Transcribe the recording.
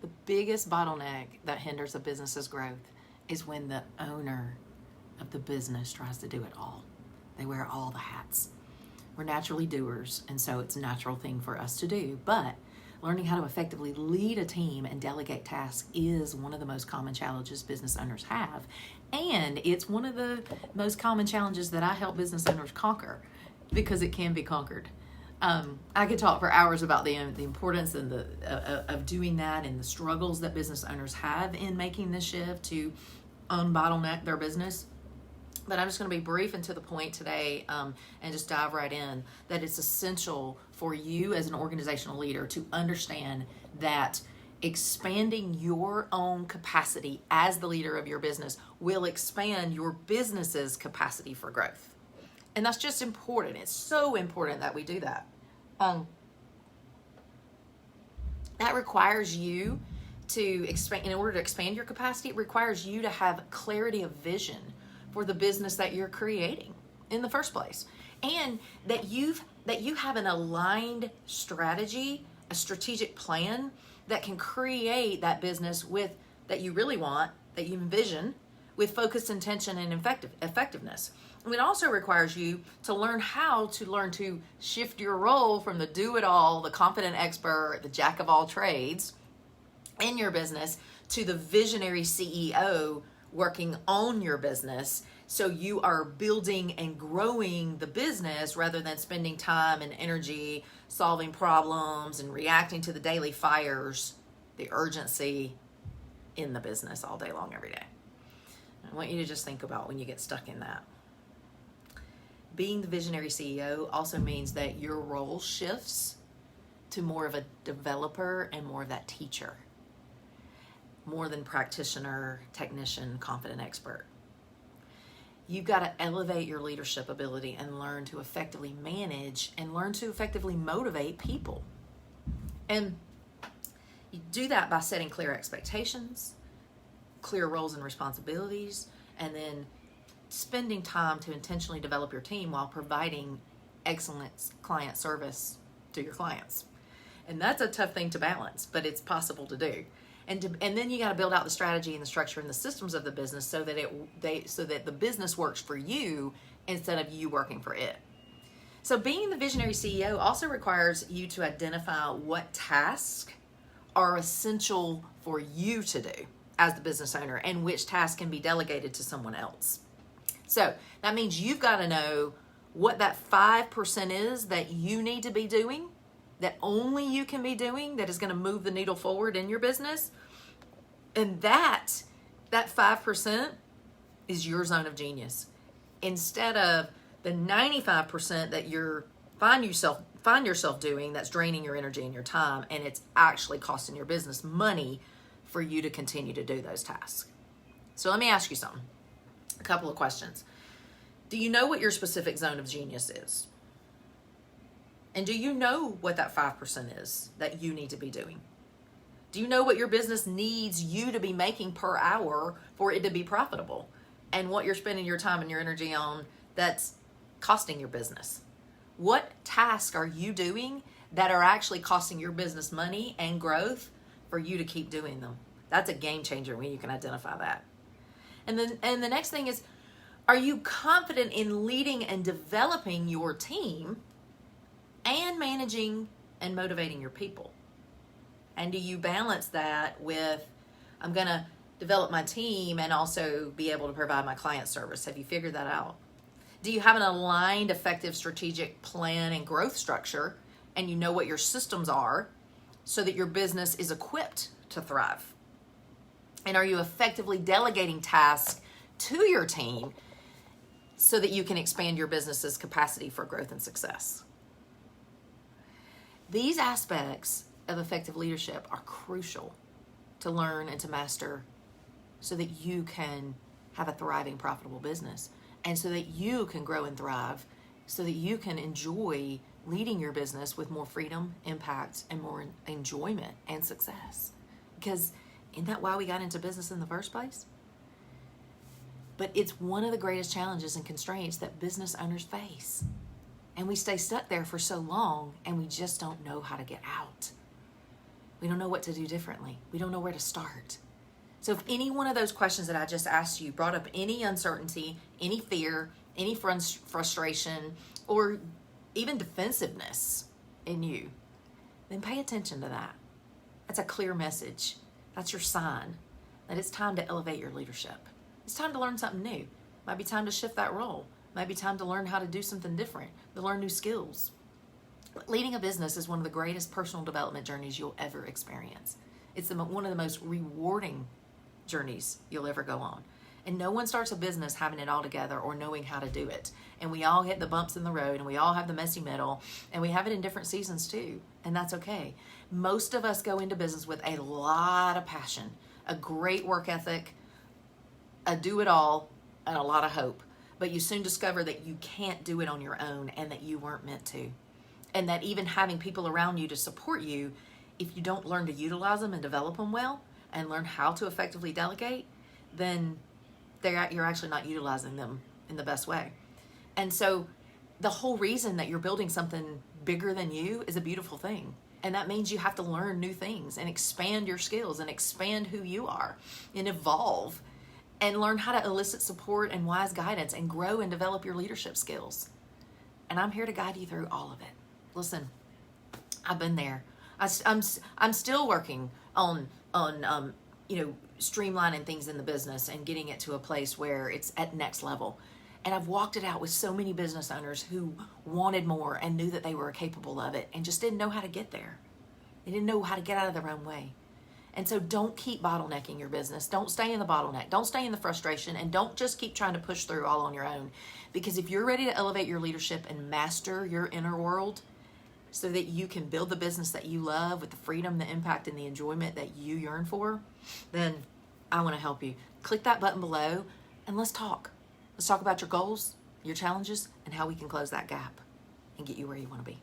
The biggest bottleneck that hinders a business's growth is when the owner of the business tries to do it all. They wear all the hats. We're naturally doers, and so it's a natural thing for us to do. But learning how to effectively lead a team and delegate tasks is one of the most common challenges business owners have. And it's one of the most common challenges that I help business owners conquer, because it can be conquered. I could talk for hours about the importance and of doing that, and the struggles that business owners have in making this shift to unbottleneck their business. But I'm just going to be brief and to the point today, and just dive right in, that it's essential for you as an organizational leader to understand that expanding your own capacity as the leader of your business will expand your business's capacity for growth. And that's just important. It's so important that we do that. That requires you to expand. In order to expand your capacity, it requires you to have clarity of vision for the business that you're creating in the first place, and that you have an aligned strategy, a strategic plan that can create that business with that you really want, that you envision, with focused intention and effectiveness. And it also requires you to learn to shift your role from the do-it-all, the confident expert, the jack of all trades in your business, to the visionary CEO working on your business, so you are building and growing the business rather than spending time and energy solving problems and reacting to the daily fires, the urgency in the business all day long, every day. I want you to just think about when you get stuck in that. Being the visionary CEO also means that your role shifts to more of a developer and more of that teacher, more than practitioner, technician, confident expert. You've got to elevate your leadership ability and learn to effectively manage and learn to effectively motivate people. And you do that by setting clear expectations, clear roles and responsibilities, and then spending time to intentionally develop your team while providing excellent client service to your clients. And that's a tough thing to balance, but it's possible to do. And then you got to build out the strategy and the structure and the systems of the business so that the business works for you instead of you working for it. So being the visionary CEO also requires you to identify what tasks are essential for you to do as the business owner, and which tasks can be delegated to someone else. So that means you've got to know what that 5% is that you need to be doing, that only you can be doing, that is going to move the needle forward in your business. And that 5% is your zone of genius, instead of the 95% that you find yourself doing that's draining your energy and your time, and it's actually costing your business money for you to continue to do those tasks. So let me ask you something, a couple of questions. Do you know what your specific zone of genius is? And do you know what that 5% is that you need to be doing? Do you know what your business needs you to be making per hour for it to be profitable? And what you're spending your time and your energy on that's costing your business? What tasks are you doing that are actually costing your business money and growth for you to keep doing them? That's a game changer when you can identify that. And the next thing is, are you confident in leading and developing your team and managing and motivating your people? And do you balance that with, I'm going to develop my team and also be able to provide my client service? Have you figured that out? Do you have an aligned, effective strategic plan and growth structure, and you know what your systems are so that your business is equipped to thrive? And are you effectively delegating tasks to your team so that you can expand your business's capacity for growth and success? These aspects of effective leadership are crucial to learn and to master so that you can have a thriving, profitable business, and so that you can grow and thrive, so that you can enjoy leading your business with more freedom, impact, and more enjoyment and success. Because isn't that why we got into business in the first place? But it's one of the greatest challenges and constraints that business owners face. And we stay stuck there for so long, and we just don't know how to get out. We don't know what to do differently. We don't know where to start. So if any one of those questions that I just asked you brought up any uncertainty, any fear, any frustration, or even defensiveness in you, then pay attention to that. That's a clear message. That's your sign that it's time to elevate your leadership. It's time to learn something new. Might be time to shift that role. Might be time to learn how to do something different, to learn new skills. Leading a business is one of the greatest personal development journeys you'll ever experience. It's one of the most rewarding journeys you'll ever go on. And no one starts a business having it all together or knowing how to do it. And we all hit the bumps in the road, and we all have the messy middle, and we have it in different seasons too. And that's okay. Most of us go into business with a lot of passion, a great work ethic, a do-it-all, and a lot of hope. But you soon discover that you can't do it on your own and that you weren't meant to. And that even having people around you to support you, if you don't learn to utilize them and develop them well and learn how to effectively delegate, then you're actually not utilizing them in the best way. And so the whole reason that you're building something bigger than you is a beautiful thing. And that means you have to learn new things and expand your skills and expand who you are and evolve and learn how to elicit support and wise guidance and grow and develop your leadership skills. And I'm here to guide you through all of it. Listen, I've been there. I'm still working on streamlining things in the business and getting it to a place where it's at next level. And I've walked it out with so many business owners who wanted more and knew that they were capable of it and just didn't know how to get there. They didn't know how to get out of their own way. And so don't keep bottlenecking your business. Don't stay in the bottleneck. Don't stay in the frustration, and don't just keep trying to push through all on your own. Because if you're ready to elevate your leadership and master your inner world, so that you can build the business that you love with the freedom, the impact, and the enjoyment that you yearn for, then I want to help you. Click that button below and let's talk. Let's talk about your goals, your challenges, and how we can close that gap and get you where you want to be.